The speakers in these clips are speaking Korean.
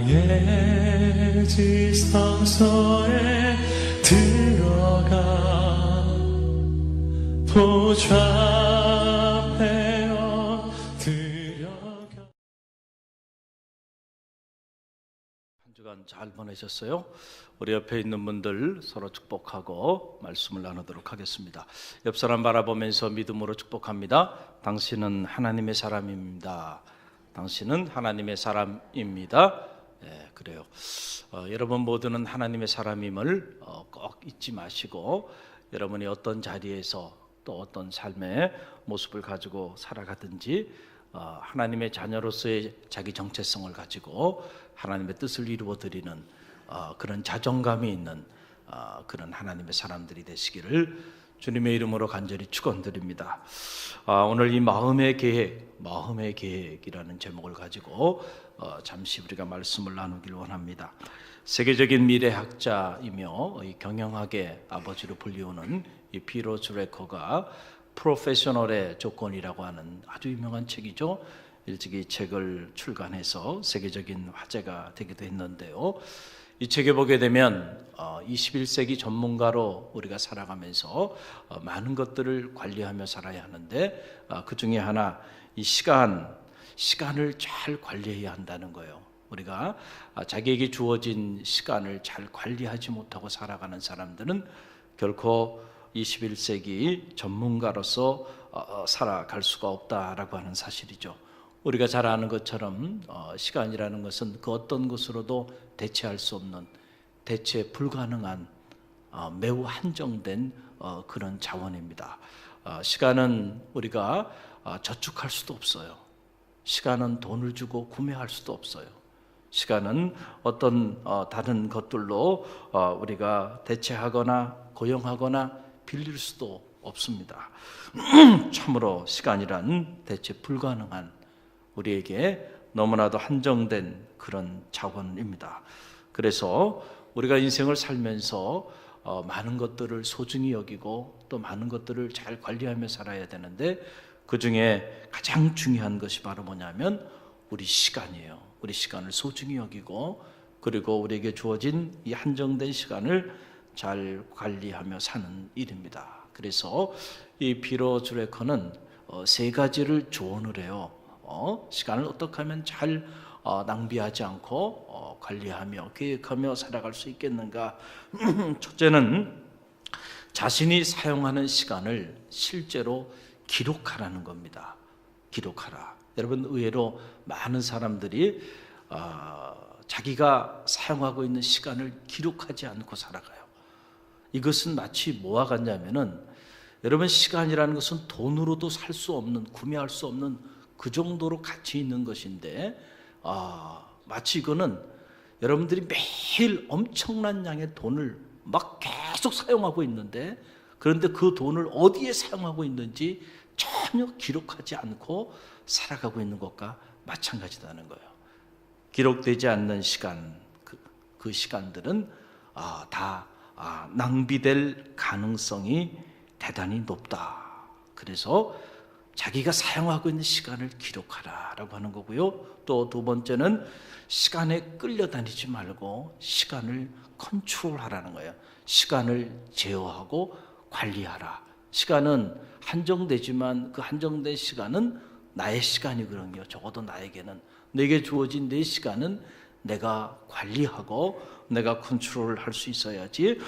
나의 지성소에 들어가 보좌 앞에 엎드려가. 한 주간 잘 보내셨어요? 우리 옆에 있는 분들 서로 축복하고 말씀을 나누도록 하겠습니다. 옆 사람 바라보면서 믿음으로 축복합니다. 당신은 하나님의 사람입니다. 당신은 하나님의 사람입니다. 네, 그래요. 여러분 모두는 하나님의 사람임을 꼭 잊지 마시고, 여러분이 어떤 자리에서 또 어떤 삶의 모습을 가지고 살아가든지 하나님의 자녀로서의 자기 정체성을 가지고 하나님의 뜻을 이루어드리는 그런 자존감이 있는 그런 하나님의 사람들이 되시기를 주님의 이름으로 간절히 축원드립니다. 오늘 이 마음의 계획이라는 제목을 가지고 잠시 우리가 말씀을 나누길 원합니다. 세계적인 미래학자이며 경영학의 아버지로 불리우는 이 피로 주레커가 프로페셔널의 조건이라고 하는 아주 유명한 책이죠. 일찍 이 책을 출간해서 세계적인 화제가 되기도 했는데요. 이 책에 보게 되면 21세기 전문가로 우리가 살아가면서 많은 것들을 관리하며 살아야 하는데, 그 중에 하나 이 시간을 잘 관리해야 한다는 거예요. 우리가 자기에게 주어진 시간을 잘 관리하지 못하고 살아가는 사람들은 결코 21세기 전문가로서 살아갈 수가 없다라고 하는 사실이죠. 우리가 잘 아는 것처럼 시간이라는 것은 그 어떤 것으로도 대체할 수 없는, 대체 불가능한 매우 한정된 그런 자원입니다. 시간은 우리가 저축할 수도 없어요. 시간은 돈을 주고 구매할 수도 없어요. 시간은 어떤 다른 것들로 우리가 대체하거나 고용하거나 빌릴 수도 없습니다. 참으로 시간이란 대체 불가능한, 우리에게 너무나도 한정된 그런 자원입니다. 그래서 우리가 인생을 살면서 많은 것들을 소중히 여기고 또 많은 것들을 잘 관리하며 살아야 되는데, 그 중에 가장 중요한 것이 바로 뭐냐면 우리 시간이에요. 우리 시간을 소중히 여기고, 그리고 우리에게 주어진 이 한정된 시간을 잘 관리하며 사는 일입니다. 그래서 이 피로 주레커는 세 가지를 조언을 해요. 시간을 어떻게 하면 잘 낭비하지 않고 관리하며 계획하며 살아갈 수 있겠는가. 첫째는 자신이 사용하는 시간을 실제로 기록하라는 겁니다. 기록하라. 여러분, 의외로 많은 사람들이 자기가 사용하고 있는 시간을 기록하지 않고 살아가요. 이것은 마치 뭐와 같냐면은, 여러분, 시간이라는 것은 돈으로도 살 수 없는, 구매할 수 없는 그 정도로 가치 있는 것인데, 마치 이거는 여러분들이 매일 엄청난 양의 돈을 막 계속 사용하고 있는데, 그런데 그 돈을 어디에 사용하고 있는지 전혀 기록하지 않고 살아가고 있는 것과 마찬가지다는 거예요. 기록되지 않는 시간, 그 시간들은 다 낭비될 가능성이 대단히 높다. 그래서 자기가 사용하고 있는 시간을 기록하라라고 하는 거고요. 또 두 번째는 시간에 끌려다니지 말고 시간을 컨트롤하라는 거예요. 시간을 제어하고 관리하라. 시간은 한정되지만 그 한정된 시간은 나의 시간이거든요. 적어도 나에게는. 내게 주어진 내 시간은 내가 관리하고 내가 컨트롤할 수 있어야지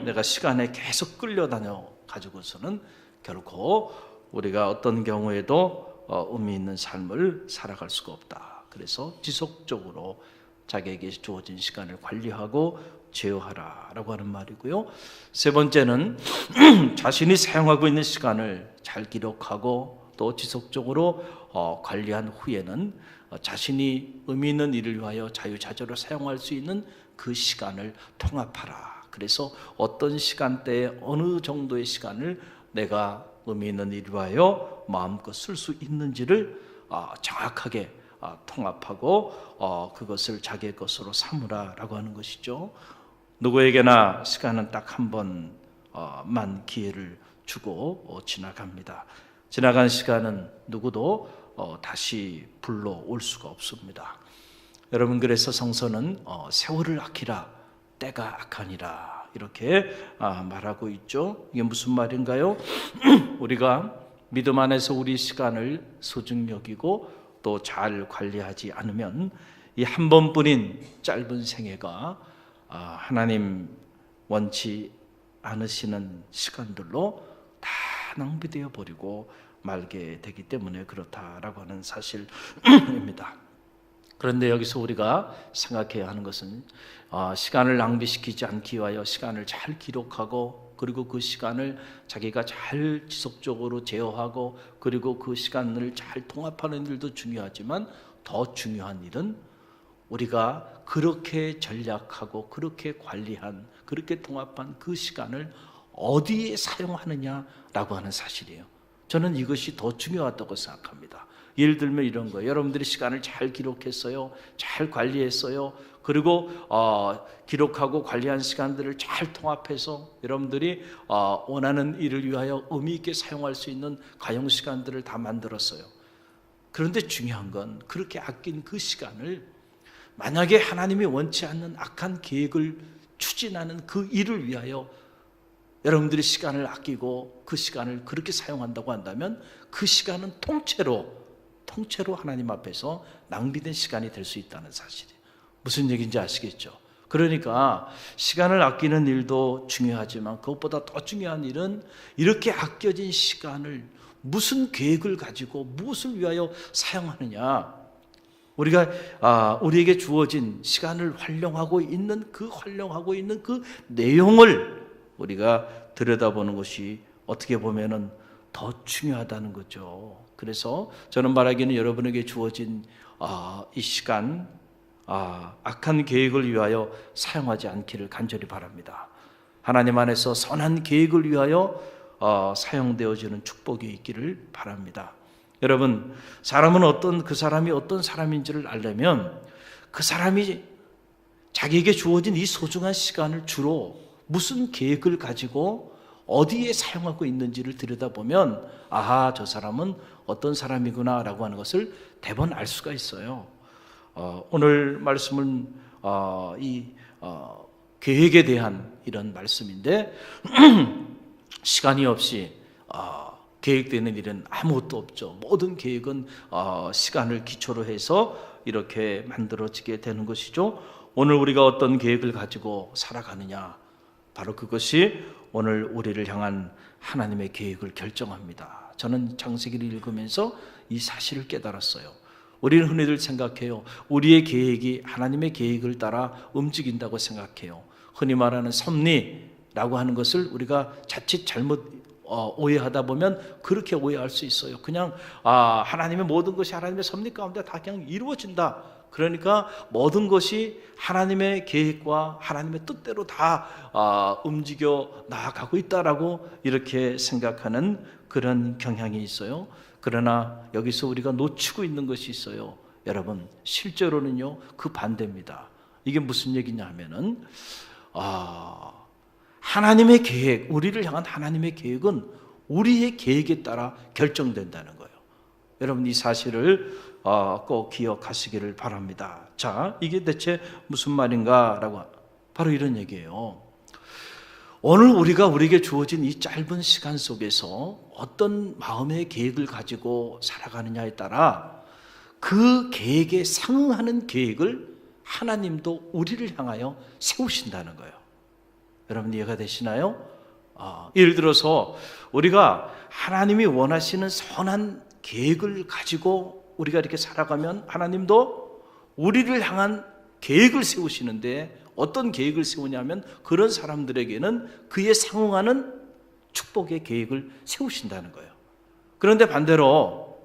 내가 시간에 계속 끌려다녀 가지고서는 결코 우리가 어떤 경우에도 의미 있는 삶을 살아갈 수가 없다. 그래서 지속적으로 자기에게 주어진 시간을 관리하고 제어하라라고 하는 말이고요. 세 번째는 자신이 사용하고 있는 시간을 잘 기록하고 또 지속적으로 관리한 후에는 자신이 의미 있는 일을 위하여 자유자재로 사용할 수 있는 그 시간을 통합하라. 그래서 어떤 시간대에 어느 정도의 시간을 내가 의미 있는 일을 위하여 마음껏 쓸 수 있는지를 정확하게 통합하고 그것을 자기의 것으로 삼으라라고 하는 것이죠. 누구에게나 시간은 딱 한 번만 기회를 주고 지나갑니다. 지나간 시간은 누구도 다시 불러올 수가 없습니다. 여러분, 그래서 성서는 세월을 아끼라, 때가 악하니라 이렇게 말하고 있죠. 이게 무슨 말인가요? 우리가 믿음 안에서 우리 시간을 소중히 여기고 또 잘 관리하지 않으면 이 한 번뿐인 짧은 생애가 하나님 원치 않으시는 시간들로 다 낭비되어 버리고 말게 되기 때문에 그렇다라고 하는 사실입니다. 그런데 여기서 우리가 생각해야 하는 것은 시간을 낭비시키지 않기 위하여 시간을 잘 기록하고, 그리고 그 시간을 자기가 잘 지속적으로 제어하고, 그리고 그 시간을 잘 통합하는 일도 중요하지만 더 중요한 일은 우리가 그렇게 전략하고 그렇게 관리한, 그렇게 통합한 그 시간을 어디에 사용하느냐라고 하는 사실이에요. 저는 이것이 더 중요하다고 생각합니다. 예를 들면 이런 거예요. 여러분들이 시간을 잘 기록했어요, 잘 관리했어요. 그리고 기록하고 관리한 시간들을 잘 통합해서 여러분들이 원하는 일을 위하여 의미 있게 사용할 수 있는 가용 시간들을 다 만들었어요. 그런데 중요한 건 그렇게 아낀 그 시간을 만약에 하나님이 원치 않는 악한 계획을 추진하는 그 일을 위하여 여러분들이 시간을 아끼고 그 시간을 그렇게 사용한다고 한다면 그 시간은 통째로 하나님 앞에서 낭비된 시간이 될 수 있다는 사실이에요. 무슨 얘기인지 아시겠죠? 그러니까 시간을 아끼는 일도 중요하지만 그것보다 더 중요한 일은 이렇게 아껴진 시간을 무슨 계획을 가지고 무엇을 위하여 사용하느냐. 우리가 우리에게 주어진 시간을 활용하고 있는 그 내용을 우리가 들여다보는 것이 어떻게 보면은 더 중요하다는 거죠. 그래서 저는 말하기는 여러분에게 주어진 이 시간 악한 계획을 위하여 사용하지 않기를 간절히 바랍니다. 하나님 안에서 선한 계획을 위하여 사용되어지는 축복이 있기를 바랍니다. 여러분, 그 사람이 어떤 사람인지를 알려면 그 사람이 자기에게 주어진 이 소중한 시간을 주로 무슨 계획을 가지고 어디에 사용하고 있는지를 들여다보면 저 사람은 어떤 사람이구나 라고 하는 것을 대번 알 수가 있어요. 오늘 말씀은 계획에 대한 이런 말씀인데 시간이 없이 계획되는 일은 아무것도 없죠. 모든 계획은 시간을 기초로 해서 이렇게 만들어지게 되는 것이죠. 오늘 우리가 어떤 계획을 가지고 살아가느냐, 바로 그것이 오늘 우리를 향한 하나님의 계획을 결정합니다. 저는 창세기를 읽으면서 이 사실을 깨달았어요. 우리는 흔히들 생각해요. 우리의 계획이 하나님의 계획을 따라 움직인다고 생각해요. 흔히 말하는 섭리라고 하는 것을 우리가 자칫 잘못 오해하다 보면 그렇게 오해할 수 있어요. 그냥 하나님의 모든 것이 하나님의 섭리 가운데 다 그냥 이루어진다. 그러니까 모든 것이 하나님의 계획과 하나님의 뜻대로 다 움직여 나아가고 있다라고 이렇게 생각하는 그런 경향이 있어요. 그러나 여기서 우리가 놓치고 있는 것이 있어요. 여러분, 실제로는요 그 반대입니다. 이게 무슨 얘기냐 하면은 하나님의 계획, 우리를 향한 하나님의 계획은 우리의 계획에 따라 결정된다는 거예요. 여러분, 이 사실을 꼭 기억하시기를 바랍니다. 자, 이게 대체 무슨 말인가라고, 바로 이런 얘기예요. 오늘 우리에게 주어진 이 짧은 시간 속에서 어떤 마음의 계획을 가지고 살아가느냐에 따라 그 계획에 상응하는 계획을 하나님도 우리를 향하여 세우신다는 거예요. 여러분, 이해가 되시나요? 예를 들어서 우리가 하나님이 원하시는 선한 계획을 가지고 우리가 이렇게 살아가면 하나님도 우리를 향한 계획을 세우시는데, 어떤 계획을 세우냐면 그런 사람들에게는 그에 상응하는 축복의 계획을 세우신다는 거예요. 그런데 반대로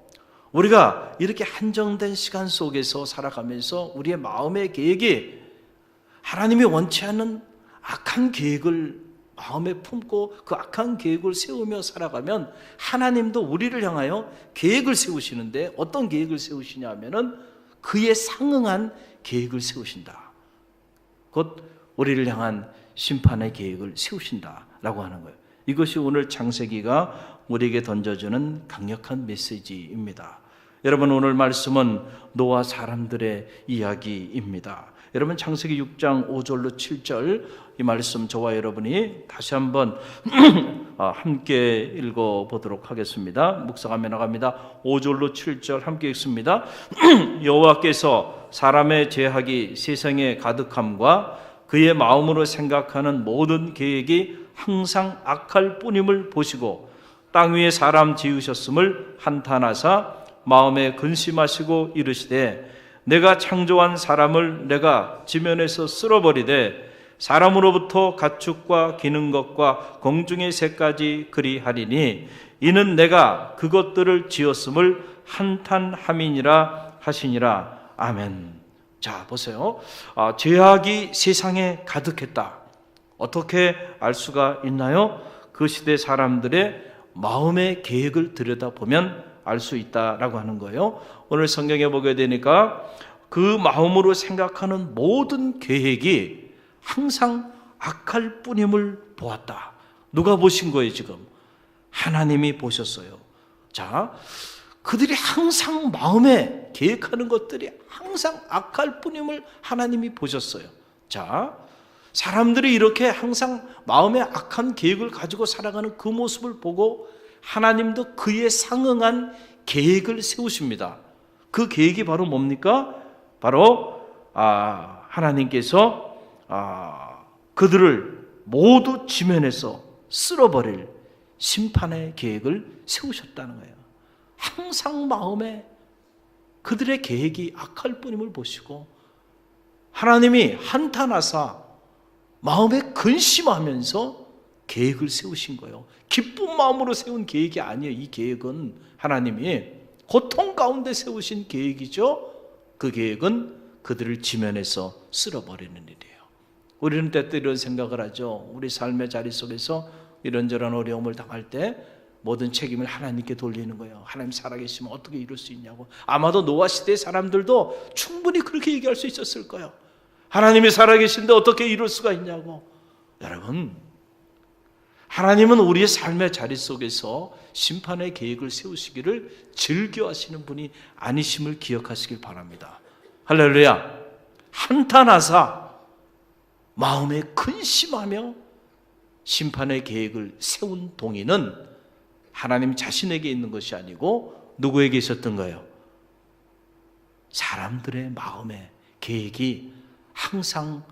우리가 이렇게 한정된 시간 속에서 살아가면서 우리의 마음의 계획이 하나님이 원치 않는 악한 계획을 마음에 품고 그 악한 계획을 세우며 살아가면 하나님도 우리를 향하여 계획을 세우시는데, 어떤 계획을 세우시냐 하면은 그에 상응한 계획을 세우신다. 곧 우리를 향한 심판의 계획을 세우신다라고 하는 거예요. 이것이 오늘 창세기가 우리에게 던져주는 강력한 메시지입니다. 여러분, 오늘 말씀은 노아 사람들의 이야기입니다. 여러분, 창세기 6장 5절로 7절 이 말씀 저와 여러분이 다시 한번 함께 읽어보도록 하겠습니다. 묵상하며 나갑니다. 5절로 7절 함께 읽습니다. 여호와께서 사람의 죄악이 세상에 가득함과 그의 마음으로 생각하는 모든 계획이 항상 악할 뿐임을 보시고 땅 위에 사람 지으셨음을 한탄하사 마음에 근심하시고 이르시되 내가 창조한 사람을 내가 지면에서 쓸어버리되 사람으로부터 가축과 기는 것과 공중의 새까지 그리하리니 이는 내가 그것들을 지었음을 한탄함이니라 하시니라. 아멘. 자, 보세요. 죄악이 세상에 가득했다. 어떻게 알 수가 있나요? 그 시대 사람들의 마음의 계획을 들여다보면 알 수 있다라고 하는 거예요. 오늘 성경에 보게 되니까 그 마음으로 생각하는 모든 계획이 항상 악할 뿐임을 보았다. 누가 보신 거예요 지금? 하나님이 보셨어요. 자, 그들이 항상 마음에 계획하는 것들이 항상 악할 뿐임을 하나님이 보셨어요. 자, 사람들이 이렇게 항상 마음에 악한 계획을 가지고 살아가는 그 모습을 보고 하나님도 그에 상응한 계획을 세우십니다. 그 계획이 바로 뭡니까? 바로 하나님께서 그들을 모두 지면에서 쓸어버릴 심판의 계획을 세우셨다는 거예요. 항상 마음에 그들의 계획이 악할 뿐임을 보시고 하나님이 한탄하사 마음에 근심하면서 계획을 세우신 거예요. 기쁜 마음으로 세운 계획이 아니에요. 이 계획은 하나님이 고통 가운데 세우신 계획이죠. 그 계획은 그들을 지면에서 쓸어버리는 일이에요. 우리는 때때로 이런 생각을 하죠. 우리 삶의 자리 속에서 이런저런 어려움을 당할 때 모든 책임을 하나님께 돌리는 거예요. 하나님 살아계시면 어떻게 이룰 수 있냐고. 아마도 노아 시대의 사람들도 충분히 그렇게 얘기할 수 있었을 거예요. 하나님이 살아계신데 어떻게 이룰 수가 있냐고. 여러분, 하나님은 우리의 삶의 자리 속에서 심판의 계획을 세우시기를 즐겨하시는 분이 아니심을 기억하시길 바랍니다. 할렐루야. 한탄하사 마음에 근심하며 심판의 계획을 세운 동의는 하나님 자신에게 있는 것이 아니고 누구에게 있었던 거예요? 사람들의 마음의 계획이 항상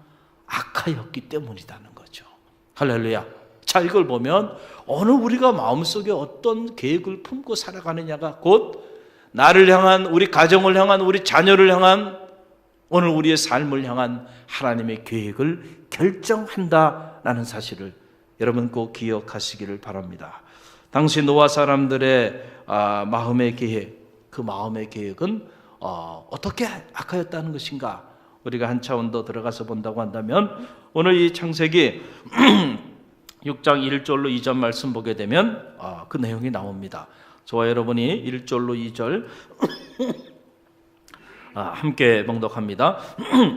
악하였기 때문이라는 거죠. 할렐루야. 자, 이걸 보면 어느 우리가 마음속에 어떤 계획을 품고 살아가느냐가 곧 나를 향한, 우리 가정을 향한, 우리 자녀를 향한, 오늘 우리의 삶을 향한 하나님의 계획을 결정한다라는 사실을 여러분 꼭 기억하시기를 바랍니다. 당시 노아 사람들의 마음의 계획, 그 마음의 계획은 어떻게 악하였다는 것인가? 우리가 한 차원 더 들어가서 본다고 한다면 오늘 이 창세기 6장 1절로 2절 말씀 보게 되면 그 내용이 나옵니다. 저와 여러분이 1절로 2절 함께 봉독합니다.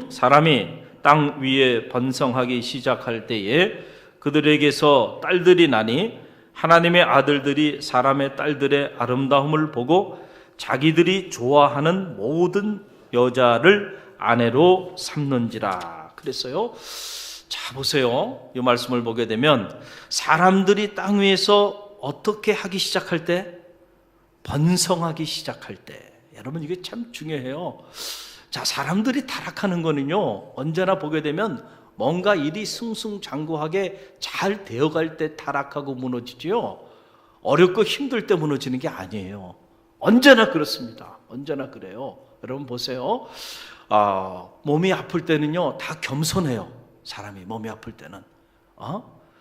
사람이 땅 위에 번성하기 시작할 때에 그들에게서 딸들이 나니 하나님의 아들들이 사람의 딸들의 아름다움을 보고 자기들이 좋아하는 모든 여자를 아내로 삼는지라 그랬어요. 자, 보세요. 이 말씀을 보게 되면 사람들이 땅 위에서 어떻게 하기 시작할 때? 번성하기 시작할 때. 여러분, 이게 참 중요해요. 자, 사람들이 타락하는 거는요, 언제나 보게 되면 뭔가 일이 승승장구하게 잘 되어갈 때 타락하고 무너지지요. 어렵고 힘들 때 무너지는 게 아니에요. 언제나 그렇습니다. 언제나 그래요. 여러분 보세요. 몸이 아플 때는요, 다 겸손해요. 사람이 몸이 아플 때는.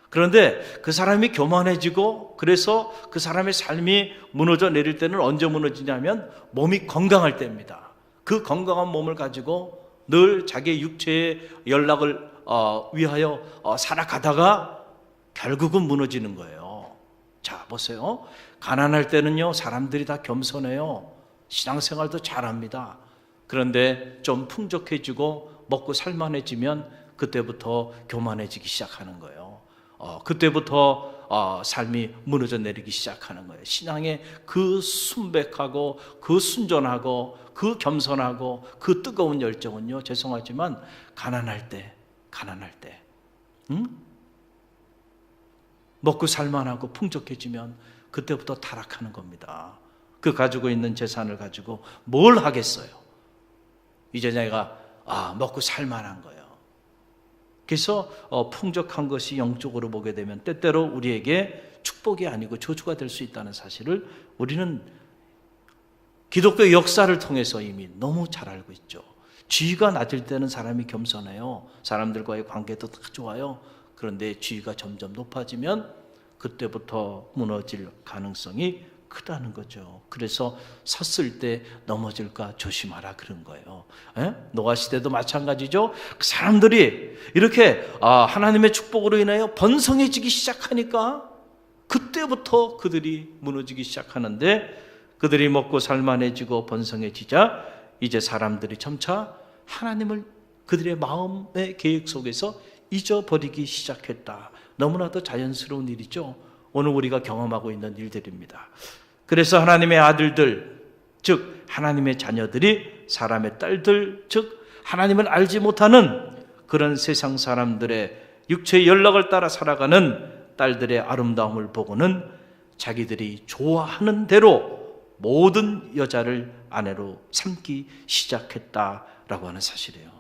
그런데 그 사람이 교만해지고 그래서 그 사람의 삶이 무너져 내릴 때는 언제 무너지냐면 몸이 건강할 때입니다. 그 건강한 몸을 가지고 늘 자기의 육체의 연락을 위하여 살아가다가 결국은 무너지는 거예요. 자, 보세요. 가난할 때는요, 사람들이 다 겸손해요. 신앙생활도 잘합니다. 그런데 좀 풍족해지고 먹고 살만해지면 그때부터 교만해지기 시작하는 거예요. 그때부터 삶이 무너져 내리기 시작하는 거예요. 신앙의 그 순백하고 그 순전하고 그 겸손하고 그 뜨거운 열정은요, 죄송하지만 가난할 때 먹고 살만하고 풍족해지면 그때부터 타락하는 겁니다. 그 가지고 있는 재산을 가지고 뭘 하겠어요? 이제 내가 먹고 살만한 거예요. 그래서 풍족한 것이 영적으로 보게 되면 때때로 우리에게 축복이 아니고 저주가 될 수 있다는 사실을 우리는 기독교 역사를 통해서 이미 너무 잘 알고 있죠. 지위가 낮을 때는 사람이 겸손해요. 사람들과의 관계도 다 좋아요. 그런데 지위가 점점 높아지면 그때부터 무너질 가능성이 크다는 거죠. 그래서 섰을 때 넘어질까 조심하라 그런 거예요. 노아 시대도 마찬가지죠. 사람들이 이렇게 하나님의 축복으로 인하여 번성해지기 시작하니까 그때부터 그들이 무너지기 시작하는데, 그들이 먹고 살만해지고 번성해지자 이제 사람들이 점차 하나님을 그들의 마음의 계획 속에서 잊어버리기 시작했다. 너무나도 자연스러운 일이죠. 오늘 우리가 경험하고 있는 일들입니다. 그래서 하나님의 아들들, 즉 하나님의 자녀들이 사람의 딸들, 즉 하나님을 알지 못하는 그런 세상 사람들의 육체의 연락을 따라 살아가는 딸들의 아름다움을 보고는 자기들이 좋아하는 대로 모든 여자를 아내로 삼기 시작했다라고 하는 사실이에요.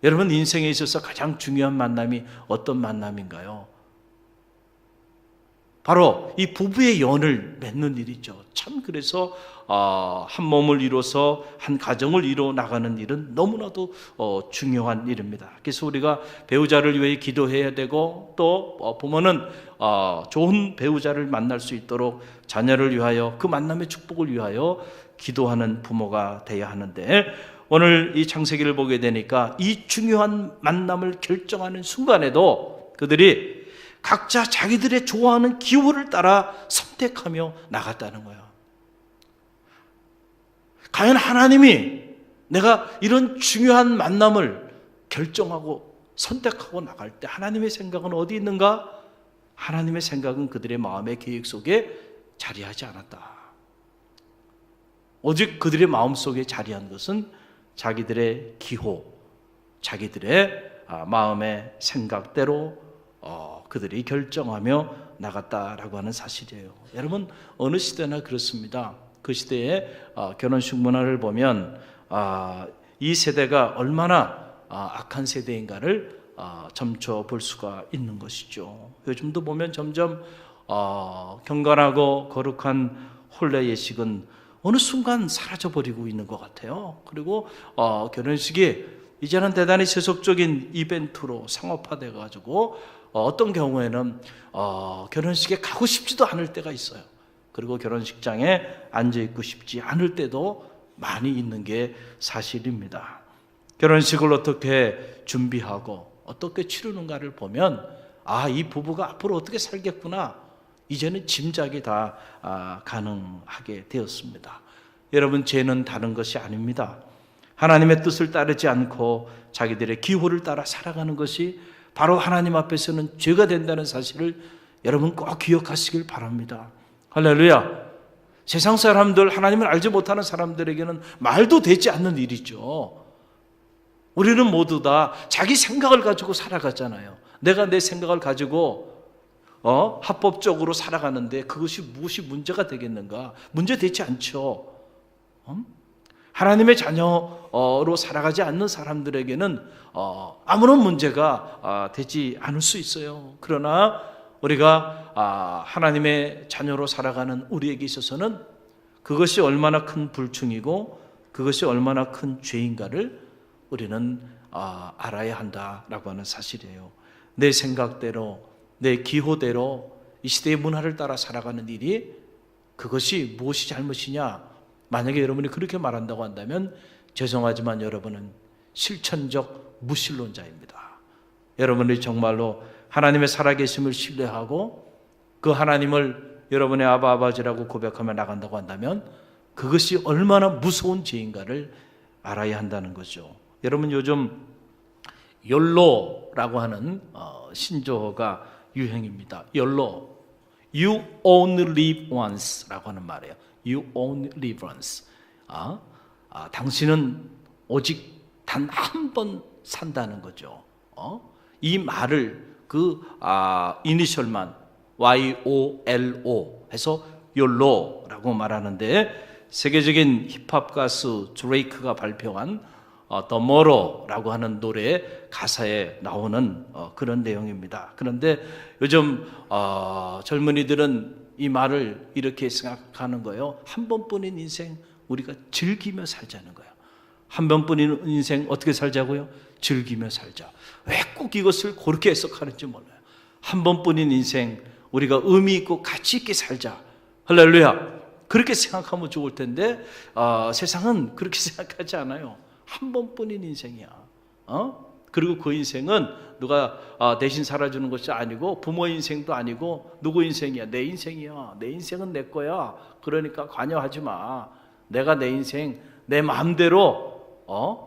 여러분, 인생에 있어서 가장 중요한 만남이 어떤 만남인가요? 바로 이 부부의 연을 맺는 일이죠. 참, 그래서 한 몸을 이뤄서 한 가정을 이뤄 나가는 일은 너무나도 중요한 일입니다. 그래서 우리가 배우자를 위해 기도해야 되고, 또 부모는 좋은 배우자를 만날 수 있도록 자녀를 위하여, 그 만남의 축복을 위하여 기도하는 부모가 되어야 하는데, 오늘 이 창세기를 보게 되니까 이 중요한 만남을 결정하는 순간에도 그들이 각자 자기들의 좋아하는 기호를 따라 선택하며 나갔다는 거예요. 과연 하나님이 내가 이런 중요한 만남을 결정하고 선택하고 나갈 때 하나님의 생각은 어디 있는가? 하나님의 생각은 그들의 마음의 계획 속에 자리하지 않았다. 오직 그들의 마음속에 자리한 것은 자기들의 기호, 자기들의 마음의 생각대로 그들이 결정하며 나갔다라고 하는 사실이에요. 여러분, 어느 시대나 그렇습니다. 그 시대의 결혼식 문화를 보면 이 세대가 얼마나 악한 세대인가를 점쳐 볼 수가 있는 것이죠. 요즘도 보면 점점 경건하고 거룩한 혼례 예식은 어느 순간 사라져버리고 있는 것 같아요. 그리고 결혼식이 이제는 대단히 세속적인 이벤트로 상업화돼 가지고 어떤 경우에는 결혼식에 가고 싶지도 않을 때가 있어요. 그리고 결혼식장에 앉아있고 싶지 않을 때도 많이 있는 게 사실입니다. 결혼식을 어떻게 준비하고 어떻게 치르는가를 보면 이 부부가 앞으로 어떻게 살겠구나, 이제는 짐작이 다 가능하게 되었습니다. 여러분, 죄는 다른 것이 아닙니다. 하나님의 뜻을 따르지 않고 자기들의 기호를 따라 살아가는 것이 바로 하나님 앞에서는 죄가 된다는 사실을 여러분 꼭 기억하시길 바랍니다. 할렐루야. 세상 사람들, 하나님을 알지 못하는 사람들에게는 말도 되지 않는 일이죠. 우리는 모두 다 자기 생각을 가지고 살아가잖아요. 내가 내 생각을 가지고 합법적으로 살아가는데 그것이 무엇이 문제가 되겠는가? 문제 되지 않죠. 하나님의 자녀로 살아가지 않는 사람들에게는 아무런 문제가 되지 않을 수 있어요. 그러나 우리가 하나님의 자녀로 살아가는 우리에게 있어서는 그것이 얼마나 큰 불충이고 그것이 얼마나 큰 죄인가를 우리는 알아야 한다라고 하는 사실이에요. 내 생각대로, 내 기호대로 이 시대의 문화를 따라 살아가는 일이, 그것이 무엇이 잘못이냐? 만약에 여러분이 그렇게 말한다고 한다면 죄송하지만 여러분은 실천적 무신론자입니다. 여러분이 정말로 하나님의 살아계심을 신뢰하고 그 하나님을 여러분의 아버지라고 고백하며 나간다고 한다면 그것이 얼마나 무서운 죄인가를 알아야 한다는 거죠. 여러분, 요즘 욜로라고 하는 신조어가 유행입니다. YOLO, You only live once라고 하는 말이에요. You only live once. 당신은 오직 단 한 번 산다는 거죠. 이 말을 이니셜만 YOLO 해서 YOLO라고 말하는데, 세계적인 힙합 가수 드레이크가 발표한 Tomorrow라고 하는 노래 가사에 나오는 그런 내용입니다. 그런데 요즘 젊은이들은 이 말을 이렇게 생각하는 거예요. 한 번뿐인 인생 우리가 즐기며 살자는 거예요. 한 번뿐인 인생 어떻게 살자고요? 즐기며 살자. 왜 꼭 이것을 그렇게 해석하는지 몰라요. 한 번뿐인 인생 우리가 의미 있고 가치 있게 살자. 할렐루야. 그렇게 생각하면 좋을 텐데 세상은 그렇게 생각하지 않아요. 한 번뿐인 인생이야. 그리고 그 인생은 누가 대신 살아주는 것이 아니고, 부모 인생도 아니고, 누구 인생이야? 내 인생이야. 내 인생은 내 거야. 그러니까 관여하지 마. 내가 내 인생 내 마음대로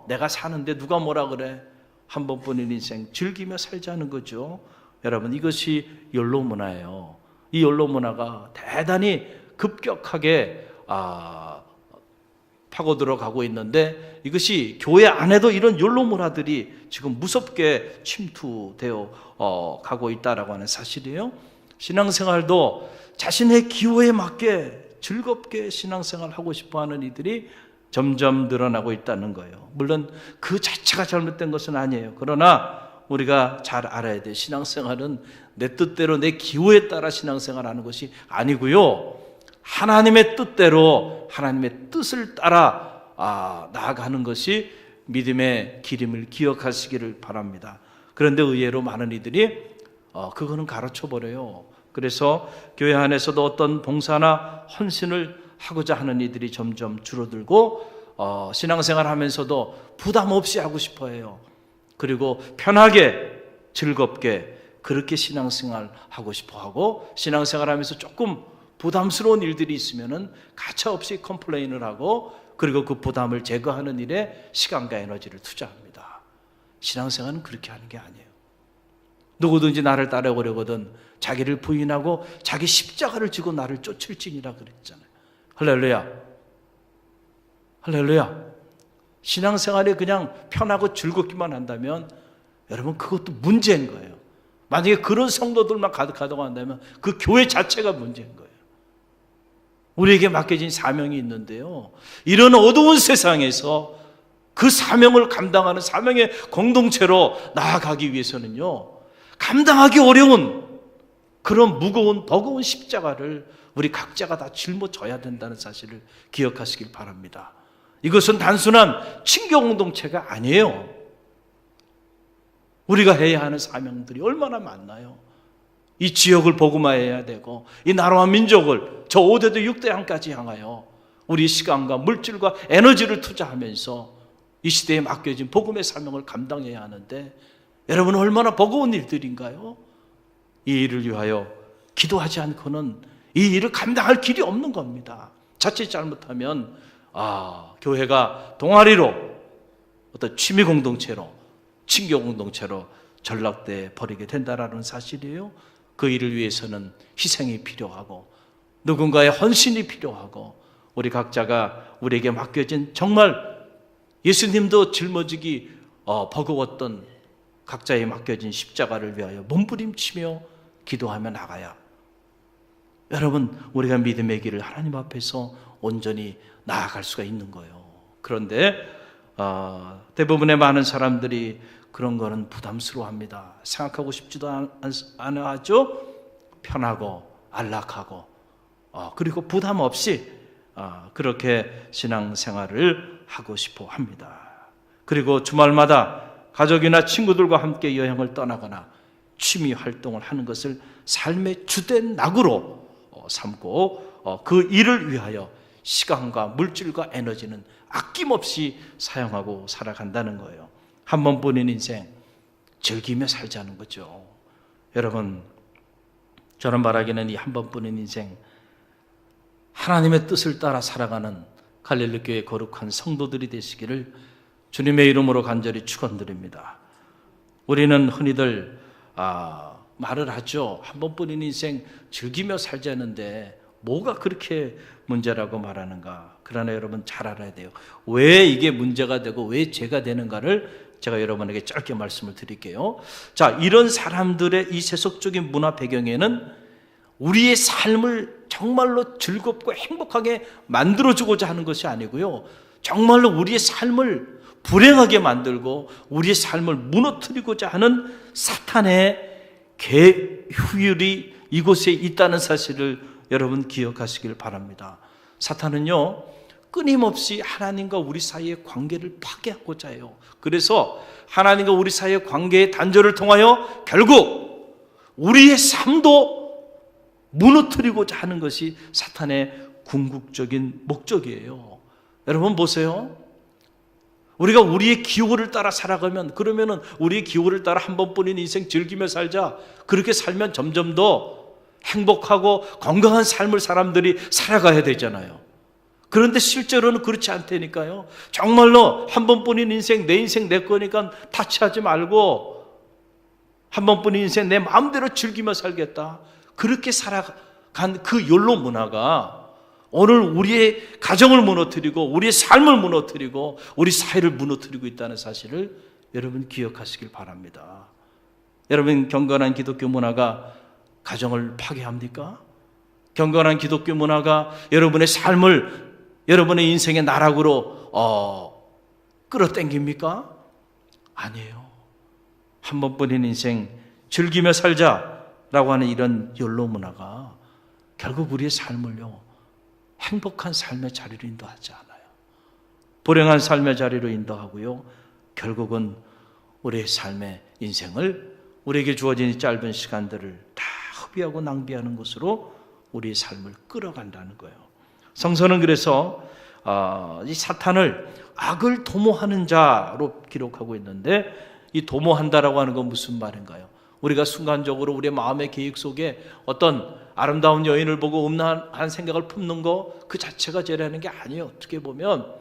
내가 사는데 누가 뭐라 그래? 한 번뿐인 인생 즐기며 살자는 거죠. 여러분, 이것이 욜로 문화예요. 이 욜로 문화가 대단히 급격하게 파고들어가고 있는데, 이것이 교회 안에도 이런 욜로 문화들이 지금 무섭게 침투되어 가고 있다라고 하는 사실이에요. 신앙생활도 자신의 기호에 맞게 즐겁게 신앙생활 하고 싶어하는 이들이 점점 늘어나고 있다는 거예요. 물론 그 자체가 잘못된 것은 아니에요. 그러나 우리가 잘 알아야 돼. 신앙생활은 내 뜻대로 내 기호에 따라 신앙생활하는 것이 아니고요, 하나님의 뜻대로 하나님의 뜻을 따라 나아가는 것이 믿음의 기림을 기억하시기를 바랍니다. 그런데 의외로 많은 이들이 그거는 가르쳐버려요. 그래서 교회 안에서도 어떤 봉사나 헌신을 하고자 하는 이들이 점점 줄어들고, 신앙생활 하면서도 부담 없이 하고 싶어 해요. 그리고 편하게 즐겁게 그렇게 신앙생활 하고 싶어 하고, 신앙생활 하면서 조금 부담스러운 일들이 있으면은 가차없이 컴플레인을 하고, 그리고 그 부담을 제거하는 일에 시간과 에너지를 투자합니다. 신앙생활은 그렇게 하는 게 아니에요. 누구든지 나를 따라오려거든 자기를 부인하고 자기 십자가를 지고 나를 쫓을지니라 그랬잖아요. 할렐루야. 할렐루야. 신앙생활이 그냥 편하고 즐겁기만 한다면 여러분, 그것도 문제인 거예요. 만약에 그런 성도들만 가득하다고 한다면 그 교회 자체가 문제인 거예요. 우리에게 맡겨진 사명이 있는데요, 이런 어두운 세상에서 그 사명을 감당하는 사명의 공동체로 나아가기 위해서는요, 감당하기 어려운 그런 무거운 버거운 십자가를 우리 각자가 다 짊어져야 된다는 사실을 기억하시길 바랍니다. 이것은 단순한 친교 공동체가 아니에요. 우리가 해야 하는 사명들이 얼마나 많나요? 이 지역을 복음화해야 되고, 이 나라와 민족을 저 5대도 6대 향까지 향하여 우리 시간과 물질과 에너지를 투자하면서 이 시대에 맡겨진 복음의 사명을 감당해야 하는데, 여러분 얼마나 버거운 일들인가요? 이 일을 위하여 기도하지 않고는 이 일을 감당할 길이 없는 겁니다. 자칫 잘못하면 교회가 동아리로, 어떤 취미 공동체로, 친교 공동체로 전락돼 버리게 된다라는 사실이에요. 그 일을 위해서는 희생이 필요하고 누군가의 헌신이 필요하고, 우리 각자가 우리에게 맡겨진 정말 예수님도 짊어지기 버거웠던 각자에 맡겨진 십자가를 위하여 몸부림치며 기도하며 나가야, 여러분, 우리가 믿음의 길을 하나님 앞에서 온전히 나아갈 수가 있는 거예요. 그런데 대부분의 많은 사람들이 그런 거는 부담스러워합니다. 생각하고 싶지도 않아 하죠. 편하고 안락하고 그리고 부담 없이 그렇게 신앙생활을 하고 싶어 합니다. 그리고 주말마다 가족이나 친구들과 함께 여행을 떠나거나 취미 활동을 하는 것을 삶의 주된 낙으로 삼고 그 일을 위하여 시간과 물질과 에너지는 아낌없이 사용하고 살아간다는 거예요. 한 번뿐인 인생 즐기며 살자는 거죠. 여러분, 저는 말하기는 이 한 번뿐인 인생, 하나님의 뜻을 따라 살아가는 갈릴리 교회 거룩한 성도들이 되시기를 주님의 이름으로 간절히 축원드립니다. 우리는 흔히들 말을 하죠. 한 번뿐인 인생 즐기며 살자는데 뭐가 그렇게 문제라고 말하는가. 그러나 여러분 잘 알아야 돼요. 왜 이게 문제가 되고 왜 죄가 되는가를 제가 여러분에게 짧게 말씀을 드릴게요. 자, 이런 사람들의 이 세속적인 문화 배경에는 우리의 삶을 정말로 즐겁고 행복하게 만들어주고자 하는 것이 아니고요, 정말로 우리의 삶을 불행하게 만들고 우리의 삶을 무너뜨리고자 하는 사탄의 계휴율이 이곳에 있다는 사실을 여러분 기억하시길 바랍니다. 사탄은요, 끊임없이 하나님과 우리 사이의 관계를 파괴하고자 해요. 그래서 하나님과 우리 사이의 관계의 단절을 통하여 결국 우리의 삶도 무너뜨리고자 하는 것이 사탄의 궁극적인 목적이에요. 여러분 보세요. 우리가 우리의 기호를 따라 살아가면, 그러면은 우리의 기호를 따라 한 번뿐인 인생 즐기며 살자, 그렇게 살면 점점 더 행복하고 건강한 삶을 사람들이 살아가야 되잖아요. 그런데 실제로는 그렇지 않다니까요. 정말로 한 번뿐인 인생, 내 인생 내 거니까 타치하지 말고 한 번뿐인 인생 내 마음대로 즐기며 살겠다, 그렇게 살아간 그 욜로 문화가 오늘 우리의 가정을 무너뜨리고 우리의 삶을 무너뜨리고 우리 사회를 무너뜨리고 있다는 사실을 여러분 기억하시길 바랍니다. 여러분, 경건한 기독교 문화가 가정을 파괴합니까? 경건한 기독교 문화가 여러분의 삶을 여러분의 인생의 나락으로 끌어당깁니까? 아니에요. 한 번뿐인 인생 즐기며 살자라고 하는 이런 욜로 문화가 결국 우리의 삶을요, 행복한 삶의 자리로 인도하지 않아요. 불행한 삶의 자리로 인도하고요, 결국은 우리의 삶의 인생을, 우리에게 주어진 이 짧은 시간들을 다 허비하고 낭비하는 것으로 우리의 삶을 끌어간다는 거예요. 성서는 그래서 이 사탄을 악을 도모하는 자로 기록하고 있는데, 이 도모한다라고 하는 건 무슨 말인가요? 우리가 순간적으로 우리의 마음의 계획 속에 어떤 아름다운 여인을 보고 음란한 생각을 품는 거 그 자체가 죄라는 게 아니에요. 어떻게 보면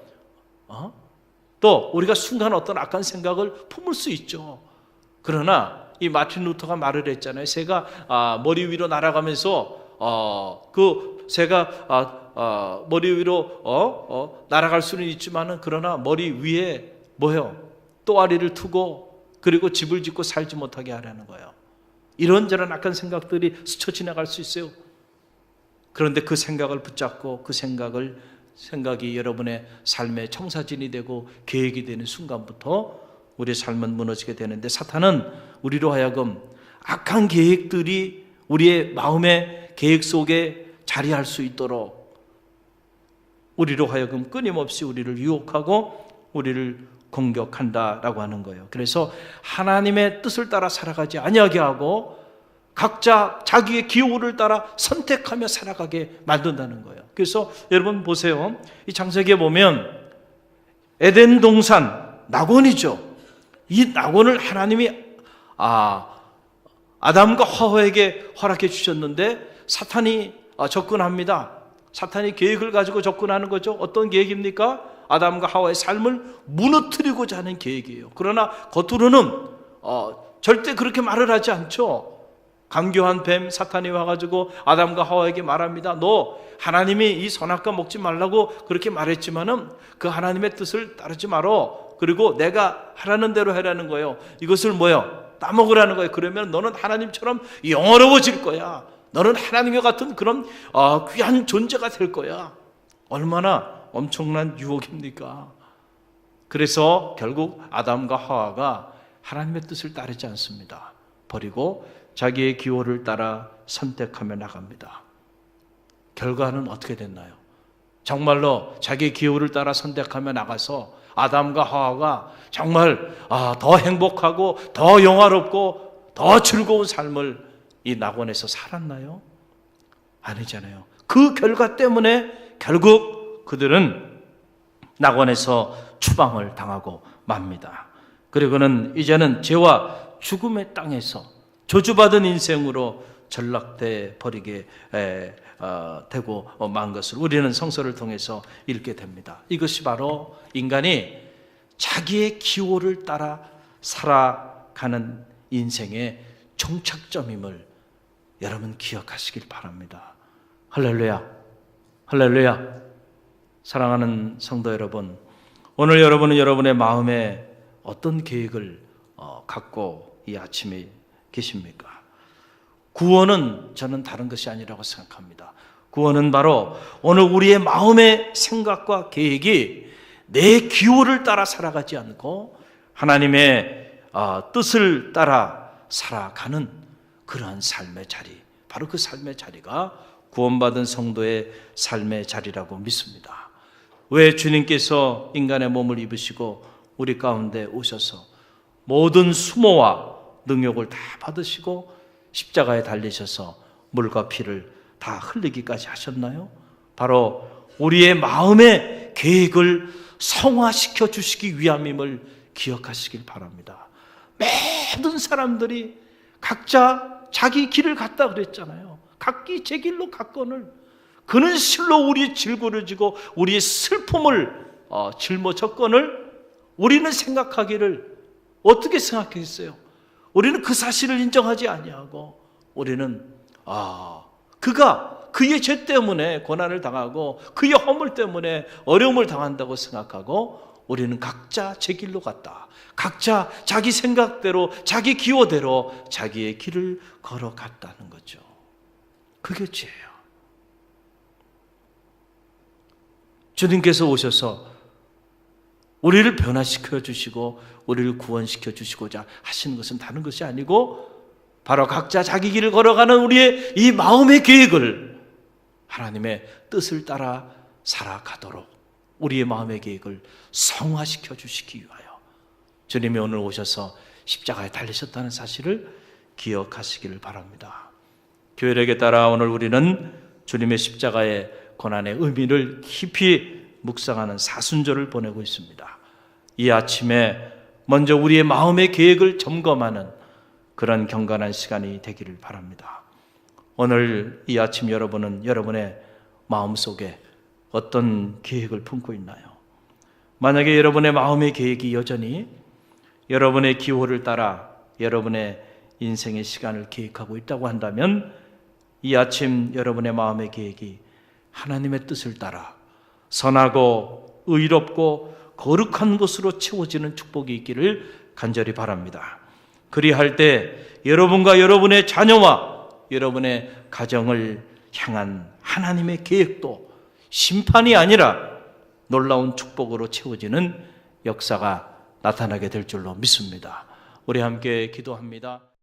또 우리가 순간 어떤 악한 생각을 품을 수 있죠. 그러나 이 마틴 루터가 말을 했잖아요. 새가 머리 위로 날아가면서 그 새가 머리 위로 날아갈 수는 있지만은, 그러나 머리 위에 뭐예요? 또아리를 투고 그리고 집을 짓고 살지 못하게 하라는 거예요. 이런저런 악한 생각들이 스쳐 지나갈 수 있어요. 그런데 그 생각을 붙잡고 그 생각이 여러분의 삶의 청사진이 되고 계획이 되는 순간부터 우리의 삶은 무너지게 되는데, 사탄은 우리로 하여금 악한 계획들이 우리의 마음의 계획 속에 자리할 수 있도록 우리로 하여금 끊임없이 우리를 유혹하고 우리를 공격한다라고 하는 거예요. 그래서 하나님의 뜻을 따라 살아가지 아니하게 하고 각자 자기의 기호를 따라 선택하며 살아가게 만든다는 거예요. 그래서 여러분 보세요. 이 창세기에 보면 에덴 동산, 낙원이죠. 이 낙원을 하나님이 아담과 하와에게 허락해 주셨는데 사탄이 접근합니다. 사탄이 계획을 가지고 접근하는 거죠. 어떤 계획입니까? 아담과 하와의 삶을 무너뜨리고자 하는 계획이에요. 그러나 겉으로는 절대 그렇게 말을 하지 않죠. 간교한 뱀 사탄이 와가지고 아담과 하와에게 말합니다. 너 하나님이 이 선악과 먹지 말라고 그렇게 말했지만은 그 하나님의 뜻을 따르지 말어. 그리고 내가 하라는 대로 해라는 거예요. 이것을 뭐요? 따먹으라는 거예요. 그러면 너는 하나님처럼 영화로워질 거야. 너는 하나님과 같은 그런 귀한 존재가 될 거야. 얼마나 엄청난 유혹입니까? 그래서 결국 아담과 하와가 하나님의 뜻을 따르지 않습니다. 버리고 자기의 기호를 따라 선택하며 나갑니다. 결과는 어떻게 됐나요? 정말로 자기의 기호를 따라 선택하며 나가서 아담과 하와가 정말 더 행복하고 더 영화롭고 더 즐거운 삶을 이 낙원에서 살았나요? 아니잖아요. 그 결과 때문에 결국 그들은 낙원에서 추방을 당하고 맙니다. 그리고는 이제는 죄와 죽음의 땅에서 저주받은 인생으로 전락돼 버리게 되고 만 것을 우리는 성서를 통해서 읽게 됩니다. 이것이 바로 인간이 자기의 기호를 따라 살아가는 인생의 종착점임을 여러분 기억하시길 바랍니다. 할렐루야, 할렐루야. 사랑하는 성도 여러분, 오늘 여러분은 여러분의 마음에 어떤 계획을 갖고 이 아침에 계십니까? 구원은 저는 다른 것이 아니라고 생각합니다. 구원은 바로 오늘 우리의 마음의 생각과 계획이 내 기호를 따라 살아가지 않고 하나님의 뜻을 따라 살아가는 그러한 삶의 자리, 바로 그 삶의 자리가 구원받은 성도의 삶의 자리라고 믿습니다. 왜 주님께서 인간의 몸을 입으시고 우리 가운데 오셔서 모든 수모와 능욕을 다 받으시고 십자가에 달리셔서 물과 피를 다 흘리기까지 하셨나요? 바로 우리의 마음의 계획을 성화시켜 주시기 위함임을 기억하시길 바랍니다. 모든 사람들이 각자 자기 길을 갔다 그랬잖아요. 각기 제 길로 갔거늘 그는 실로 우리의 질그러지고 우리의 슬픔을 짊어졌거늘 우리는 생각하기를 어떻게 생각했어요? 우리는 그 사실을 인정하지 아니하고 우리는 그가 그의 죄 때문에 고난을 당하고 그의 허물 때문에 어려움을 당한다고 생각하고 우리는 각자 제 길로 갔다. 각자 자기 생각대로 자기 기호대로 자기의 길을 걸어갔다는 거죠. 그게 죄예요. 주님께서 오셔서 우리를 변화시켜 주시고 우리를 구원시켜 주시고자 하시는 것은 다른 것이 아니고 바로 각자 자기 길을 걸어가는 우리의 이 마음의 계획을 하나님의 뜻을 따라 살아가도록 우리의 마음의 계획을 성화시켜 주시기 위하여 주님이 오늘 오셔서 십자가에 달리셨다는 사실을 기억하시기를 바랍니다. 교회력에 따라 오늘 우리는 주님의 십자가의 고난의 의미를 깊이 묵상하는 사순절을 보내고 있습니다. 이 아침에 먼저 우리의 마음의 계획을 점검하는 그런 경건한 시간이 되기를 바랍니다. 오늘 이 아침 여러분은 여러분의 마음속에 어떤 계획을 품고 있나요? 만약에 여러분의 마음의 계획이 여전히 여러분의 기호를 따라 여러분의 인생의 시간을 계획하고 있다고 한다면 이 아침 여러분의 마음의 계획이 하나님의 뜻을 따라 선하고 의롭고 거룩한 것으로 채워지는 축복이 있기를 간절히 바랍니다. 그리할 때 여러분과 여러분의 자녀와 여러분의 가정을 향한 하나님의 계획도 심판이 아니라 놀라운 축복으로 채워지는 역사가 나타나게 될 줄로 믿습니다. 우리 함께 기도합니다.